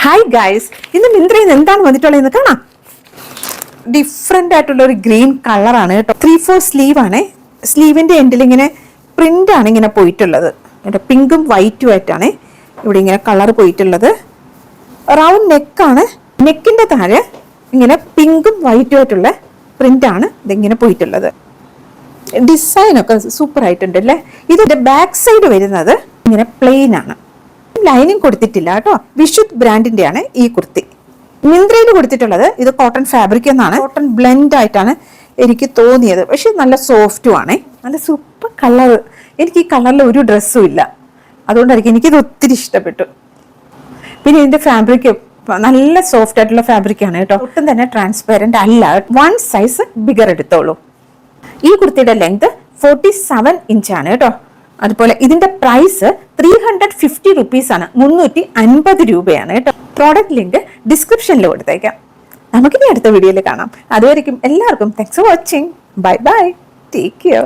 Hi guys, ഇന്ന് മിന്ത്രയിൽ നിന്ന് എന്താണ് വന്നിട്ടുള്ളത് കാണാം. ഡിഫറെന്റ് ആയിട്ടുള്ള ഒരു ഗ്രീൻ കളറാണ് കേട്ടോ. 3/4 സ്ലീവ് ആണ്. സ്ലീവിന്റെ എൻഡിൽ ഇങ്ങനെ പ്രിന്റ് ആണ് ഇങ്ങനെ പോയിട്ടുള്ളത്. പിങ്കും വൈറ്റും ആയിട്ടാണ് ഇവിടെ ഇങ്ങനെ കളർ പോയിട്ടുള്ളത്. റൗണ്ട് നെക്കാണ്. നെക്കിന്റെ താഴെ ഇങ്ങനെ പിങ്കും വൈറ്റും ആയിട്ടുള്ള പ്രിന്റ് ആണ് ഇതിങ്ങനെ പോയിട്ടുള്ളത്. ഡിസൈൻ ഒക്കെ സൂപ്പർ ആയിട്ടുണ്ട് അല്ലേ. ഇതിന്റെ ബാക്ക് സൈഡ് വരുന്നത് ഇങ്ങനെ പ്ലെയിൻ ആണ്. ലൈനിങ് കൊടുത്തിട്ടില്ല കേട്ടോ. വിശുദ്ധ് ബ്രാൻഡിന്റെ ആണ് ഈ കുർത്തി. മിന്ത്രയിൽ കൊടുത്തിട്ടുള്ളത് ഇത് കോട്ടൺ ഫാബ്രിക് എന്നാണ്. കോട്ടൺ ബ്ലെൻഡ് ആയിട്ടാണ് എനിക്ക് തോന്നിയത്. പക്ഷെ നല്ല സോഫ്റ്റും ആണ്. നല്ല സൂപ്പർ കളർ. എനിക്ക് ഈ കളറിൽ ഒരു ഡ്രസ്സും ഇല്ല, അതുകൊണ്ടായിരിക്കും എനിക്കിത് ഒത്തിരി ഇഷ്ടപ്പെട്ടു. പിന്നെ ഇതിന്റെ ഫാബ്രിക് നല്ല സോഫ്റ്റ് ആയിട്ടുള്ള ഫാബ്രിക് ആണ് കേട്ടോ. ഒട്ടും തന്നെ ട്രാൻസ്പെറന്റ് അല്ല. 1 സൈസ് ബിഗർ എടുത്തോളൂ. ഈ കുർത്തിയുടെ ലെങ്ത് 47 ഇഞ്ചാണ് കേട്ടോ. അതുപോലെ ഇതിന്റെ പ്രൈസ് 350 റുപ്പീസ് ആണ്. 350 രൂപയാണ് കേട്ടോ. പ്രോഡക്റ്റ് ലിങ്ക് ഡിസ്ക്രിപ്ഷനിൽ കൊടുത്തേക്കാം. നമുക്കിനി അടുത്ത വീഡിയോയിൽ കാണാം. അതുവരെയും എല്ലാവർക്കും thanks for watching. Bye bye, take care.